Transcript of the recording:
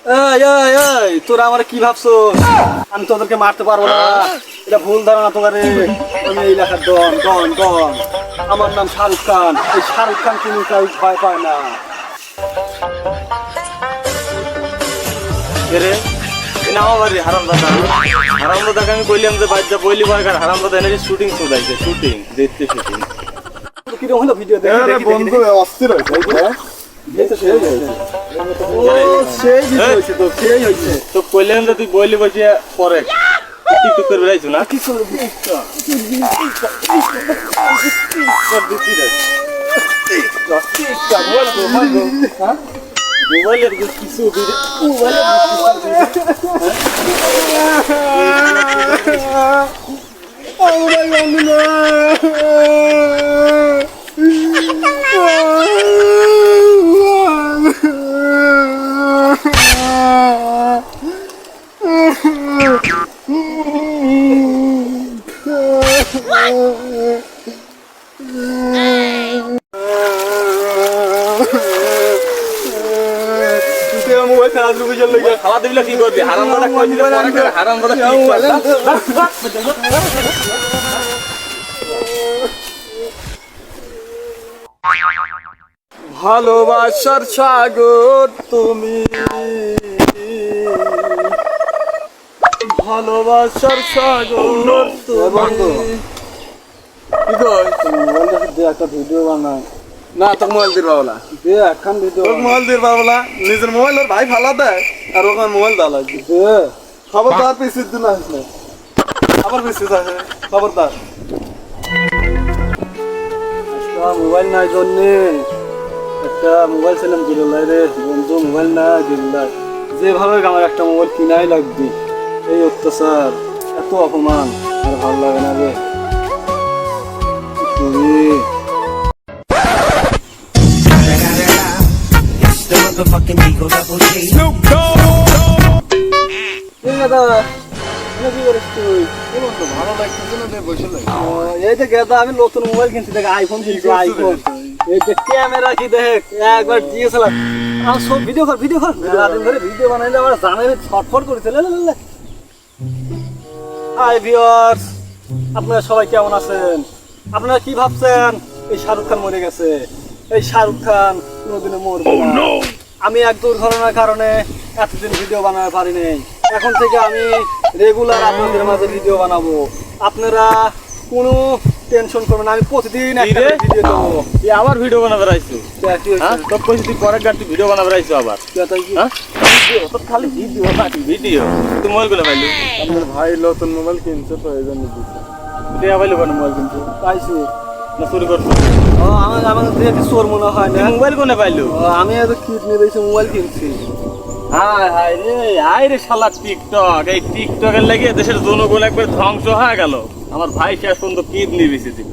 তোরা আমার কি ভাবছো? আমি তোদেরকে মারতে পারবো না, এটা ভুল ধারণা তোমার। আমি এই এলাকার ডন ডন ডন, আমার নাম শাহরুখ খান। এই শাহরুখ খান কোনো কেউ ভয় পায় না। হারামদাদাকে আমি বললাম যে বাচ্চা বইলি বারকার হারামদাদা এনে শুটিং শুধাইছে, শুটিং দেখতে শুটিং কিরকম হলো ভিডিও দেখে? বন্ধু অস্থির হয়েছে তো কইলেন যে তুই বইলি বসে পরে টিকটক করে বেড়াইছো না? কি করবি? মোবাইলের কিছু খাওয়া দিবি কি করবি? হারামদাদা কই দিলে হারামদাদা ভালোবাসার সাগর তুমি, ভালোবাসার সাগর তুমি। কি কই? মোবাইলটা দে, একটা ভিডিও বানাই। না তোর মোবাইল দিয়ে পাবলা, দে একখান ভিডিও। তোর মোবাইল দিয়ে পাবলা, নিজের মোবাইল ওর ভাই ফালা দেয় আর ওখানে মোবাইল দেওয়া লাগবে। দে খবরদার পিছিয়ে দিন আসলে, আবার পিছিয়ে যাবে, খবরদার। মোবাইল নাই জন্যে একটা মোবাইল ছিলাম গিরুল্লাই রে বন্ধু, মোবাইল না গিরুল্লাই। যেভাবে আমার একটা মোবাইল কিনাই লাগবে। এই অত্যাচার, এত অপমান আর ভালো লাগে না রে। ভালো লাগতেছে না, বসে এই যে গেদা আমি নতুন মোবাইল কিনছি, দেখ আইফোন কিনছি, আইফোন। এই যে ক্যামেরা কি দেখ, একবার দিয়েছিলাম। আমার সব ভিডিও কর, ভিডিও কর। রাতদিন ধরে ভিডিও বানাইলে আমার জানাই ছটফট করেছে। হাই ভিউয়ার্স, আপনারা সবাই কেমন আছেন? আপনারা কি ভাবছেন এই শাহরুখ খান মরে গেছে? এই শাহরুখ খান কোনোদিনও মরবে না। আমি এক দুর্ঘটনার কারণে এতদিন ভিডিও বানাতে পারিনি। এখন থেকে আমি রেগুলার আপনাদের মাঝে ভিডিও বানাবো। আপনারা কোনো টেনশন করবেন না, আমি প্রতিদিন একটা ভিডিও দেবো। তুই আবার ভিডিও বানাবে রাইছো? তোর কইছি তুই পরের গাড়ি ভিডিও বানাবে রাইছো আবার? খালি ভিডিও ভিডিও তুই মোবাইল গুলো পাইলি? আমার ভাই নতুন মোবাইল কিনছে তো এই জন্য দিচ্ছে। তুই পাইলি কোন মোবাইল কিনছো? পাইছি না চুরি করছো? আমাদের দেখে চোর মনে হয় না। মোবাইল কোনে পাইলো? আমি এত কিডনি দিয়েছি, মোবাইল কিনছি। হায় হায় রে, হায় রে শালা টিকটক। এই টিকটকের লাগিয়ে দেশের জনগণ একবার ধ্বংস হয়ে গেল। আমার ভাই শেষ পর্যন্ত কিডনি বেঁচে দিল।